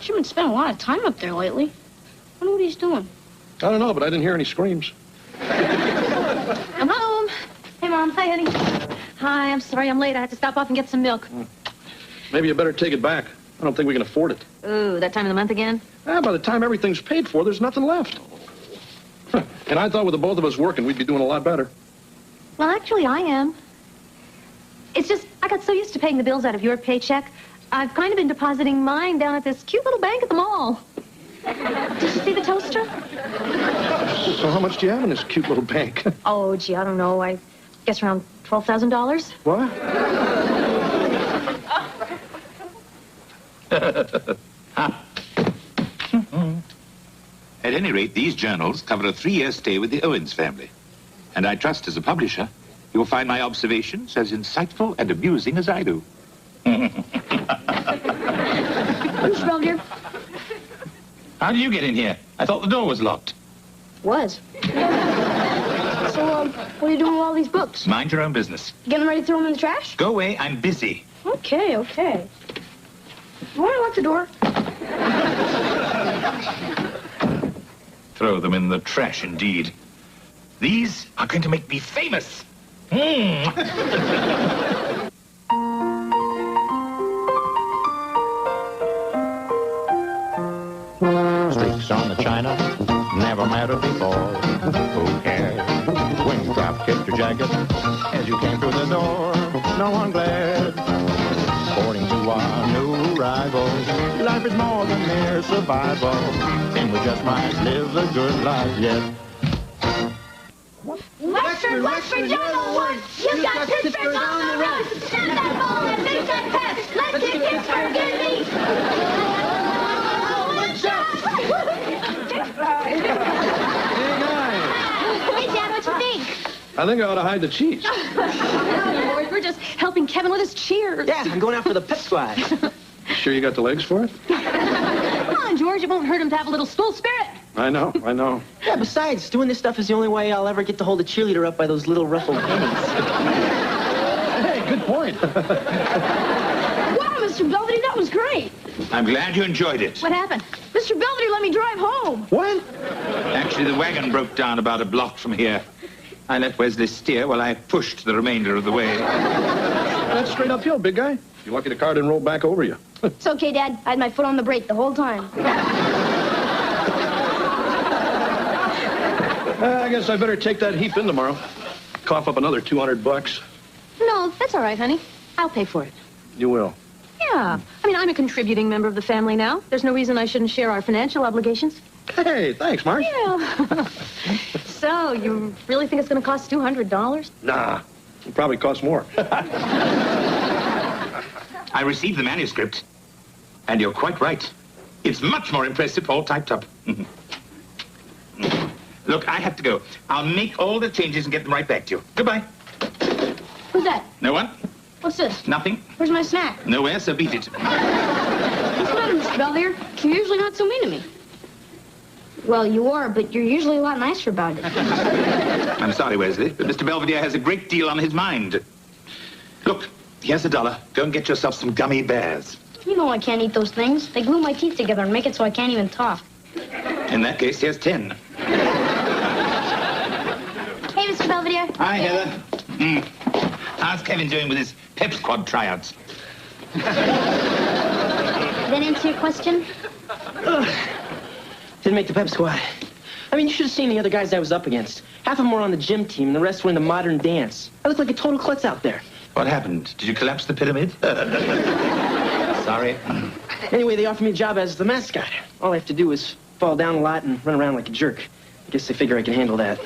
You've been spending a lot of time up there lately. I wonder what he's doing. I don't know, but I didn't hear any screams. I'm home. Hey, Mom. Hi, honey. Hi, I'm sorry I'm late. I had to stop off and get some milk. Maybe you better take it back. I don't think we can afford it. Ooh, that time of the month again? By the time everything's paid for, there's nothing left. And I thought with the both of us working, we'd be doing a lot better. Well, actually, I am. It's just, I got so used to paying the bills out of your paycheck, I've kind of been depositing mine down at this cute little bank at the mall. Did you see the toaster? So how much do you have in this cute little bank? Oh, gee, I don't know. I guess around $12,000. What? At any rate, these journals cover a 3-year stay with the Owens family. And I trust as a publisher, you'll find my observations as insightful and amusing as I do. Mr. Belvedere. How did you get in here? I thought the door was locked. Was. So, what are you doing with all these books? Mind your own business. Getting ready to throw them in the trash? Go away, I'm busy. Okay. You want to lock the door? Throw them in the trash, indeed. These are going to make me famous. Streaks on the china never mattered before. Who cares? When you drop kicked your jacket as you came through the door. No one glad. According to our new arrival, life is more than mere survival, and we just might live a good life yet. Westford, you're the one. You got Pittsburgh on the run. Send that ball and make that pass. Let's get Pittsburgh in me. Hey, Dad, what you think? I think I ought to hide the cheese. Lord, we're just helping Kevin with his cheers. Yeah, I'm going out for the pep squad. Sure you got the legs for it? Come on, George. It won't hurt him to have a little school spirit. I know. Yeah, besides, doing this stuff is the only way I'll ever get to hold a cheerleader up by those little ruffled panties. Hey, good point. Wow, Mr. Belvedere, that was great. I'm glad you enjoyed it. What happened? Mr. Belvedere let me drive home. What? Actually, the wagon broke down about a block from here. I let Wesley steer while I pushed the remainder of the way. That's straight uphill, big guy. You're lucky the car didn't roll back over you. It's okay, Dad. I had my foot on the brake the whole time. I guess I better take that heap in tomorrow. Cough up another $200. No, that's all right, honey. I'll pay for it. You will. Yeah. I mean, I'm a contributing member of the family now. There's no reason I shouldn't share our financial obligations. Hey, thanks, Marge. Yeah. So, you really think it's going to cost $200? Nah, it probably costs more. I received the manuscript, and you're quite right. It's much more impressive all typed up. Look, I have to go. I'll make all the changes and get them right back to you. Goodbye. Who's that? No one? What's this? Nothing? Where's my snack? Nowhere, so beat it. What's the matter, Mr. Belvedere? You're usually not so mean to me. Well, you are, but you're usually a lot nicer about it. I'm sorry, Wesley, but Mr. Belvedere has a great deal on his mind. Look, here's $1. Go and get yourself some gummy bears. You know I can't eat those things. They glue my teeth together and make it so I can't even talk. In that case, here's 10. Hey, Mr. Belvedere. Hi, Heather. How's Kevin doing with his pep squad tryouts? That answer your question? Didn't make the pep squad. I mean, you should have seen the other guys I was up against. Half of them were on the gym team, and the rest were in the modern dance. I looked like a total klutz out there. What happened? Did you collapse the pyramid? Sorry. Anyway, they offered me a job as the mascot. All I have to do is fall down a lot and run around like a jerk. I guess they figure I can handle that.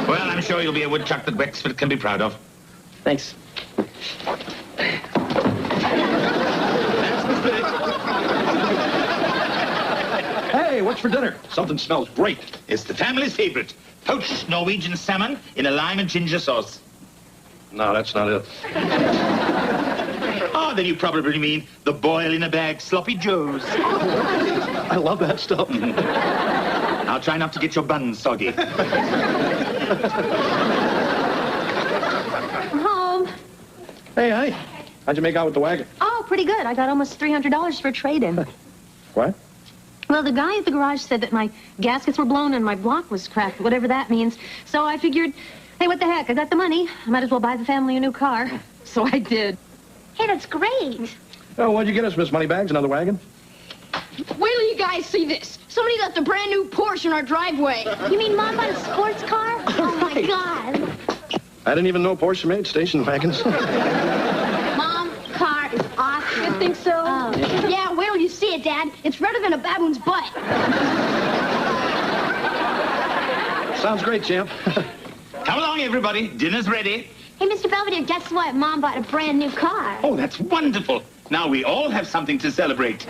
Well, I'm sure you'll be a woodchuck that Wexford can be proud of. Thanks. That's the spirit. Hey, what's for dinner? Something smells great. It's the family's favorite. Poached Norwegian salmon in a lime and ginger sauce. No, that's not it. Oh, then you probably mean the boil-in-a-bag sloppy joes. I love that stuff. I'll try not to get your buns soggy. I'm home. Hey, how'd you make out with the wagon? Oh, pretty good. I got almost $300 for trade-in. What? Well, the guy at the garage said that my gaskets were blown and my block was cracked, whatever that means. So I figured, hey, what the heck? I got the money. I might as well buy the family a new car. So I did. Hey, that's great. Oh, what'd you get us, Miss Moneybags? Another wagon? Wait till you guys see this. Somebody left a brand new Porsche in our driveway. You mean Mom bought a sports car? Oh, my God. I didn't even know Porsche made station wagons. Mom, car is awesome. You think so? Oh. Yeah, wait till you see it, Dad. It's redder than a baboon's butt. Sounds great, champ. Come along, everybody. Dinner's ready. Hey, Mr. Belvedere, guess what? Mom bought a brand new car. Oh, that's wonderful. Now we all have something to celebrate.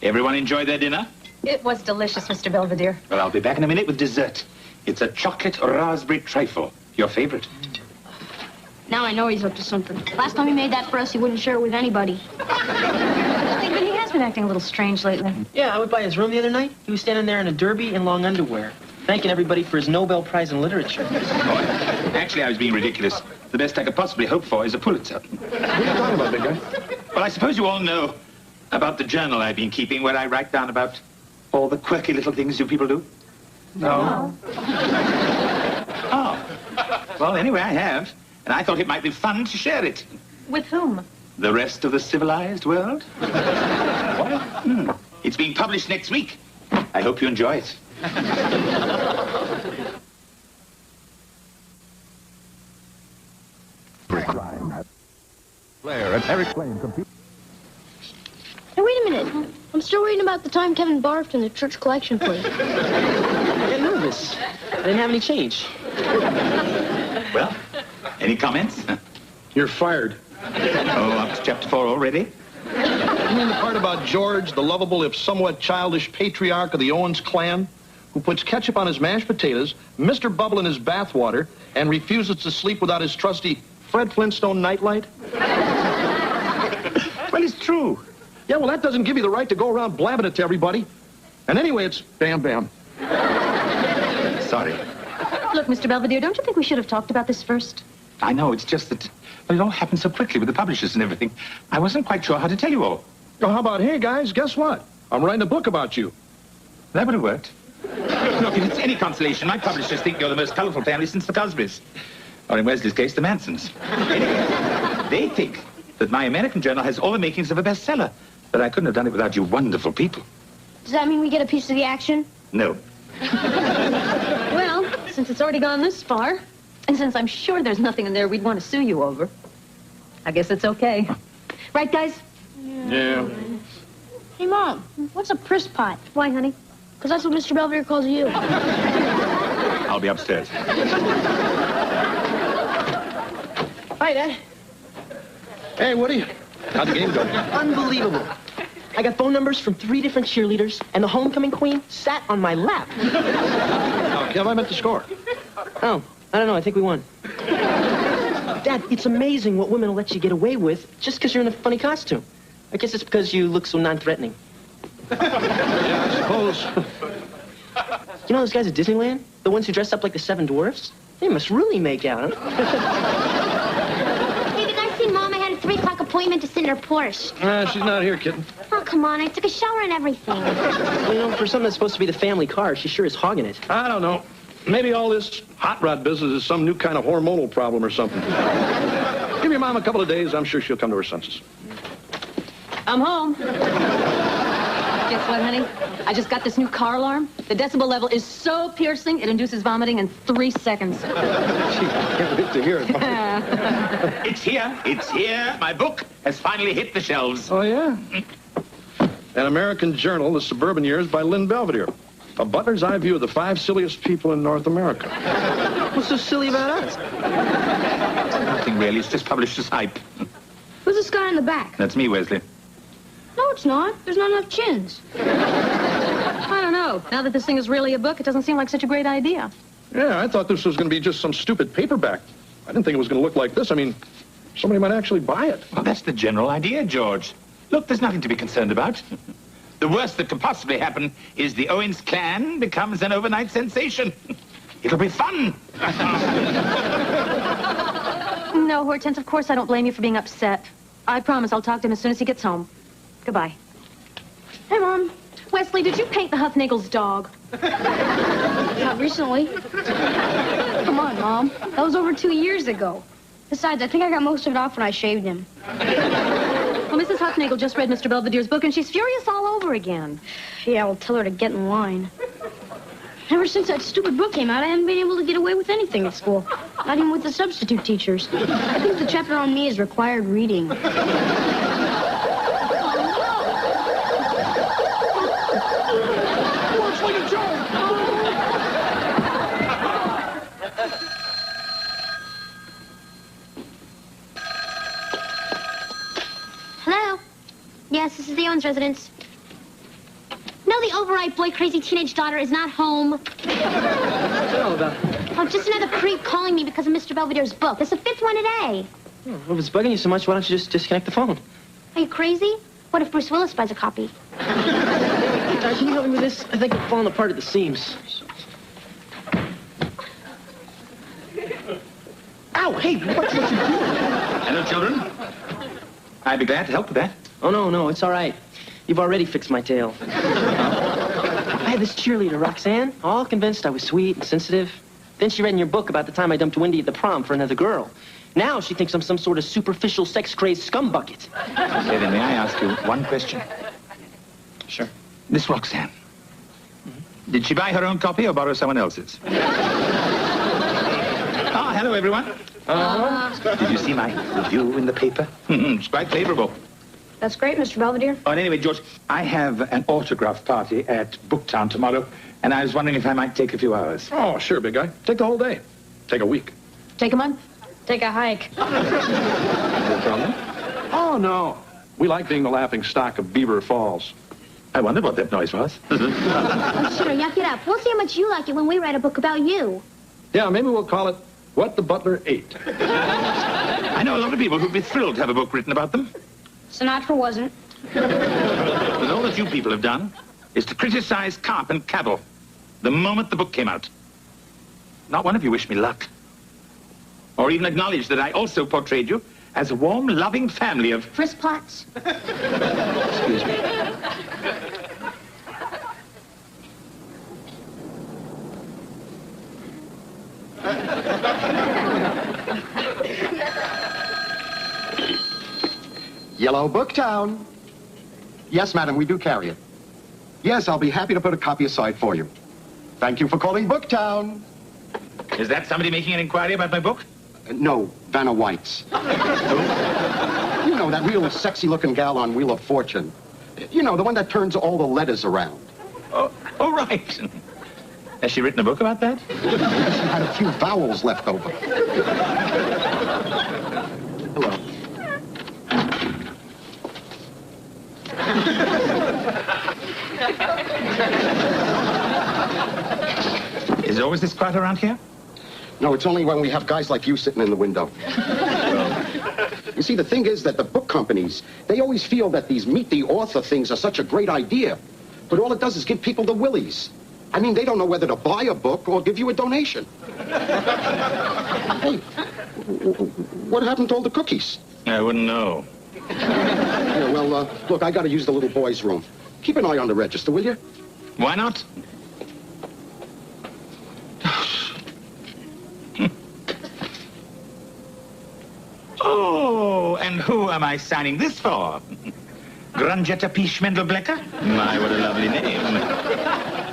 Everyone enjoy their dinner? It was delicious, Mr. Belvedere. Well, I'll be back in a minute with dessert. It's a chocolate raspberry trifle. Your favorite. Now I know he's up to something. Last time he made that for us, he wouldn't share it with anybody. But he has been acting a little strange lately. Yeah, I went by his room the other night. He was standing there in a derby and long underwear, thanking everybody for his Nobel Prize in Literature. Oh, actually, I was being ridiculous. The best I could possibly hope for is a Pulitzer. What are you talking about, big guy? Well, I suppose you all know about the journal I've been keeping where I write down about all the quirky little things you people do. No. Oh. Well, anyway, I have. And I thought it might be fun to share it. With whom? The rest of the civilized world. What? It's being published next week. I hope you enjoy it. Blair and Eric Blaine compete. Hey, wait a minute. I'm still reading about the time Kevin barfed in the church collection plate. I got nervous. I didn't have any change. Well, any comments? You're fired. Oh, up to chapter 4 already? You mean the part about George, the lovable if somewhat childish patriarch of the Owens clan, who puts ketchup on his mashed potatoes, Mr. Bubble in his bathwater, and refuses to sleep without his trusty Fred Flintstone nightlight? Well, it's true. Yeah, well, that doesn't give you the right to go around blabbing it to everybody. And anyway, it's bam, bam. Sorry. Look, Mr. Belvedere, don't you think we should have talked about this first? I know, it's just that well, it all happened so quickly with the publishers and everything. I wasn't quite sure how to tell you all. Oh, how about, hey, guys, guess what? I'm writing a book about you. That would have worked. Look, if it's any consolation, my publishers think you're the most colorful family since the Cosbys. Or in Wesley's case, the Mansons. Anyway, they think that my American journal has all the makings of a bestseller. But I couldn't have done it without you wonderful people. Does that mean we get a piece of the action? No. Well, since it's already gone this far, and since I'm sure there's nothing in there we'd want to sue you over, I guess it's okay. Right, guys? Yeah. Hey, Mom, what's a priss pot? Why, honey? Because that's what Mr. Belvedere calls you. I'll be upstairs. Hi, Dad. Hey, Woody, how'd the game go? Unbelievable. I got phone numbers from 3 different cheerleaders, and the homecoming queen sat on my lap. Oh, Kev, I meant to score. Oh, I don't know. I think we won. Dad, it's amazing what women will let you get away with just because you're in a funny costume. I guess it's because you look so non-threatening. Yeah, I suppose. You know those guys at Disneyland? The ones who dress up like the 7 dwarfs? They must really make out, huh? Hey, did I see Mom? I had a 3 o'clock appointment to sit in her Porsche. She's not here, kitten. Oh, come on. I took a shower and everything. Well, you know, for something that's supposed to be the family car, she sure is hogging it. I don't know. Maybe all this hot rod business is some new kind of hormonal problem or something. Give your mom a couple of days. I'm sure she'll come to her senses. I'm home. Guess what, honey? I just got this new car alarm. The decibel level is so piercing, it induces vomiting in 3 seconds. Gee, I can't wait to hear it. It's here. It's here. My book has finally hit the shelves. Oh, yeah? An American Journal, The Suburban Years by Lynn Belvedere. A butler's eye view of the 5 silliest people in North America. What's so silly about us? Nothing really. It's just published as hype. Who's this guy in the back? That's me, Wesley. No, it's not. There's not enough chins. I don't know. Now that this thing is really a book, it doesn't seem like such a great idea. Yeah, I thought this was going to be just some stupid paperback. I didn't think it was going to look like this. I mean, somebody might actually buy it. Well, that's the general idea, George. Look, there's nothing to be concerned about. The worst that could possibly happen is the Owens clan becomes an overnight sensation. It'll be fun. No, Hortense, of course I don't blame you for being upset. I promise I'll talk to him as soon as he gets home. Goodbye. Hey, Mom. Wesley, did you paint the Huffnagel's dog? Not recently. Come on, Mom. That was over 2 years ago. Besides, I think I got most of it off when I shaved him. Well, Mrs. Huffnagel just read Mr. Belvedere's book, and she's furious all over again. Yeah, I'll tell her to get in line. Ever since that stupid book came out, I haven't been able to get away with anything at school. Not even with the substitute teachers. I think the chapter on me is required reading. Hello? Yes, this is the Owens residence. No, the overripe boy crazy teenage daughter is not home. What's it all about? Oh, just another creep calling me because of Mr. Belvedere's book. It's the 5th one today. Well, if it's bugging you so much, why don't you just disconnect the phone? Are you crazy? What if Bruce Willis buys a copy? Can you help me with this? I think I'm falling apart at the seams. Ow, hey, what you doing? Hello, children. I'd be glad to help with that. Oh, no, it's all right. You've already fixed my tail. I had this cheerleader, Roxanne, all convinced I was sweet and sensitive. Then she read in your book about the time I dumped Wendy at the prom for another girl. Now she thinks I'm some sort of superficial, sex-crazed scumbucket. Okay, then may I ask you one question? Sure. This Roxanne. Did she buy her own copy or borrow someone else's? Ah, hello, everyone. Did you see my review in the paper? It's quite favorable. That's great, Mr. Belvedere. Oh, and anyway, George, I have an autograph party at Booktown tomorrow, and I was wondering if I might take a few hours. Oh, sure, big guy. Take the whole day. Take a week. Take a month. Take a hike. No problem? Oh, no. We like being the laughing stock of Beaver Falls. I wondered what that noise was. Oh, sure, yuck it up. We'll see how much you like it when we write a book about you. Yeah, maybe we'll call it What the Butler Ate. I know a lot of people who'd be thrilled to have a book written about them. Sinatra wasn't. But all that you people have done is to criticize Carp and Cabell the moment the book came out. Not one of you wished me luck. Or even acknowledged that I also portrayed you as a warm, loving family of... Frisplots. Excuse me. Yellow Booktown. Yes, madam, we do carry it. Yes, I'll be happy to put a copy aside for you. Thank you for calling Booktown. Is that somebody making an inquiry about my book? No, Vanna White's. You know, that real sexy-looking gal on Wheel of Fortune. You know, the one that turns all the letters around. Oh, right. Has she written a book about that? Maybe she had a few vowels left over. Hello. Is it always this quiet around here? No, it's only when we have guys like you sitting in the window. You see, the thing is that the book companies, they always feel that these meet the author things are such a great idea. But all it does is give people the willies. I mean, they don't know whether to buy a book or give you a donation. Hey, what happened to all the cookies? I wouldn't know. Yeah, well, look, I gotta use the little boy's room. Keep an eye on the register, will you? Why not? Oh, and who am I signing this for? Grangetta P. Schmendelblecker? My, what a lovely name.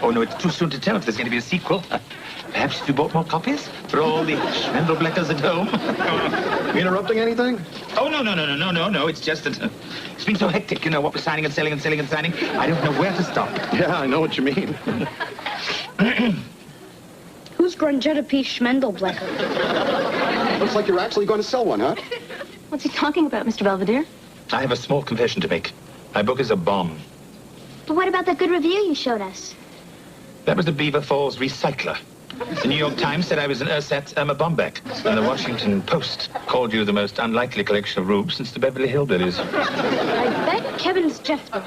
Oh, no, it's too soon to tell if there's going to be a sequel. Perhaps if you bought more copies for all the Schmendelbleckers at home. Interrupting anything? Oh, no. It's just that it's been so hectic, you know, what we're signing and selling and selling and signing. I don't know where to stop. Yeah, I know what you mean. Who's Grangetta P. Schmendelblecker? Looks like you're actually going to sell one, huh? What's he talking about, Mr. Belvedere? I have a small confession to make. My book is a bomb. But what about that good review you showed us? That was the Beaver Falls Recycler. The New York Times said I was an ersatz Irma Bombeck. And the Washington Post called you the most unlikely collection of rubes since the Beverly Hillbillies. I bet Kevin's Jeffco.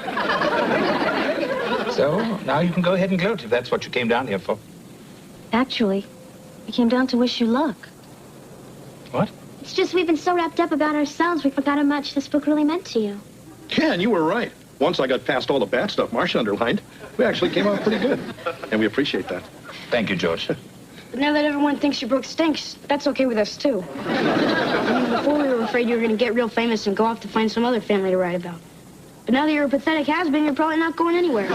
So, now you can go ahead and gloat if that's what you came down here for. Actually, I came down to wish you luck. What? It's just we've been so wrapped up about ourselves, we forgot how much this book really meant to you. Yeah, and you were right. Once I got past all the bad stuff Marcia underlined, we actually came out pretty good. And we appreciate that. Thank you, George. But now that everyone thinks your book stinks, that's okay with us, too. I mean, before we were afraid you were going to get real famous and go off to find some other family to write about. But now that you're a pathetic has-been, you're probably not going anywhere.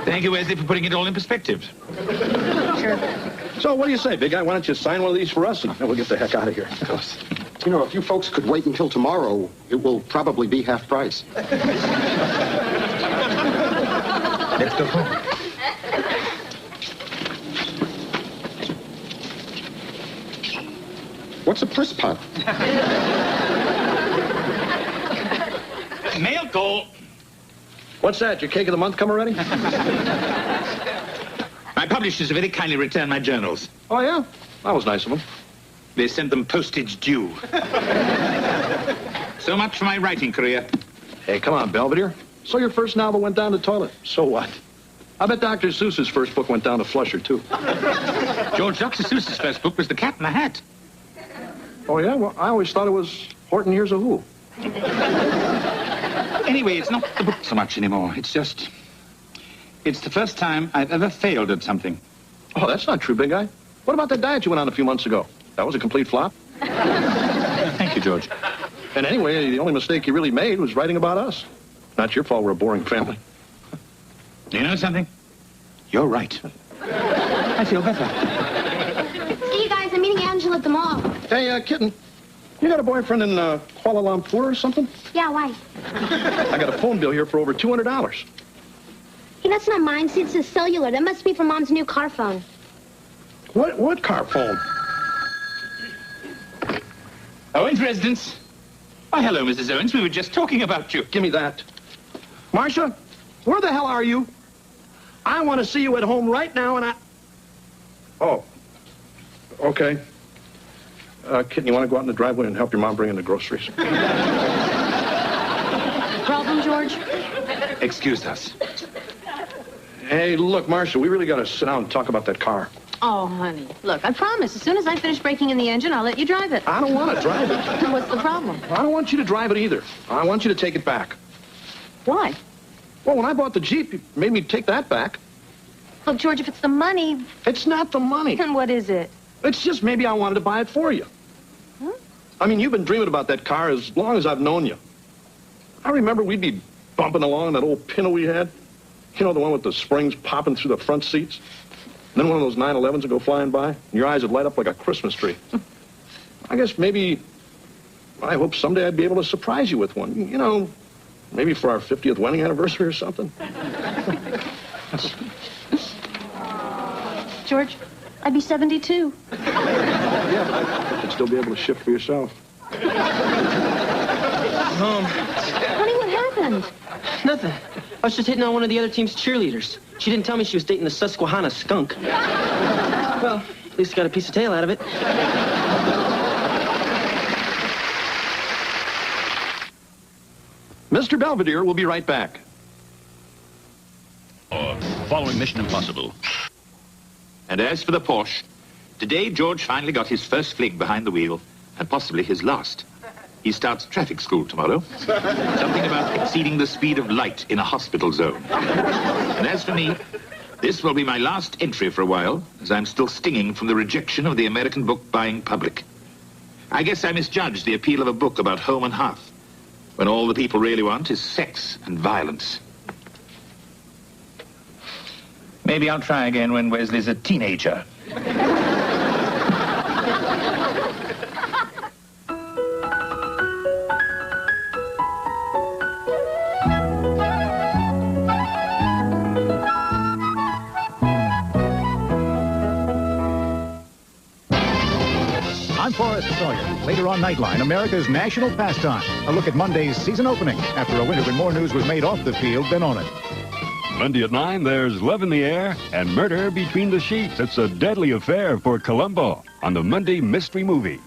Thank you, Wesley, for putting it all in perspective. Sure. So what do you say, big guy? Why don't you sign one of these for us and we'll get the heck out of here. You know, if you folks could wait until tomorrow, it will probably be half price. Let's go home. What's a press pot? Mail call. What's that? Your cake of the month come already? My publishers have very kindly returned my journals. Oh, yeah? That was nice of them. They sent them postage due. So much for my writing career. Hey, come on, Belvedere. So your first novel went down the toilet. So what? I bet Dr. Seuss's first book went down the flusher, too. George, Dr. Seuss's first book was The Cat in the Hat. Oh, yeah? Well, I always thought it was Horton Hears a Who. Anyway, it's not the book so much anymore. It's just... It's the first time I've ever failed at something. Oh, that's not true, big guy. What about that diet you went on a few months ago? That was a complete flop. Thank you, George. And anyway, the only mistake you really made was writing about us. Not your fault we're a boring family. You know something? You're right. I feel better. See you guys. I'm meeting Angela at the mall. Hey, kitten. You got a boyfriend in Kuala Lumpur or something? Yeah, why? I got a phone bill here for over $200. Hey, that's not mine. See, it's a cellular. That must be for Mom's new car phone. What car phone? Owens residence. Why, hello, Mrs. Owens. We were just talking about you. Give me that. Marcia, where the hell are you? I want to see you at home right now, and I... Oh. Okay. Kitten, you want to go out in the driveway and help your mom bring in the groceries? Problem, George? Excuse us. Hey, look, Marcia, we really got to sit down and talk about that car. Oh, honey. Look, I promise, as soon as I finish breaking in the engine, I'll let you drive it. I don't want to drive it. Then what's the problem? I don't want you to drive it either. I want you to take it back. Why? Well, when I bought the Jeep, you made me take that back. Look, George, if it's the money, It's not the money. then what is it? It's just maybe I wanted to buy it for you. Huh? I mean, you've been dreaming about that car as long as I've known you. I remember we'd be bumping along that old Pinto we had. You know, the one with the springs popping through the front seats? And then one of those 911s would go flying by, and your eyes would light up like a Christmas tree. I guess maybe, I hope someday I'd be able to surprise you with one. You know, maybe for our 50th wedding anniversary or something. George, I'd be 72. Yeah, but you'd still be able to shift for yourself. Honey, what happened? Nothing. I was just hitting on one of the other team's cheerleaders. She didn't tell me she was dating the Susquehanna skunk. Well, at least I got a piece of tail out of it. Mr. Belvedere will be right back. Following Mission Impossible. And as for the Porsche, today George finally got his first fling behind the wheel, and possibly his last. He starts traffic school tomorrow. Something about exceeding the speed of light in a hospital zone. And as for me, this will be my last entry for a while, as I'm still stinging from the rejection of the American book-buying public. I guess I misjudged the appeal of a book about home and hearth, when all the people really want is sex and violence. Maybe I'll try again when Wesley's a teenager. I'm Forrest Sawyer. Later on Nightline, America's national pastime. A look at Monday's season opening after a winter when more news was made off the field than on it. Monday at 9, there's love in the air and murder between the sheets. It's a deadly affair for Columbo on the Monday Mystery Movie.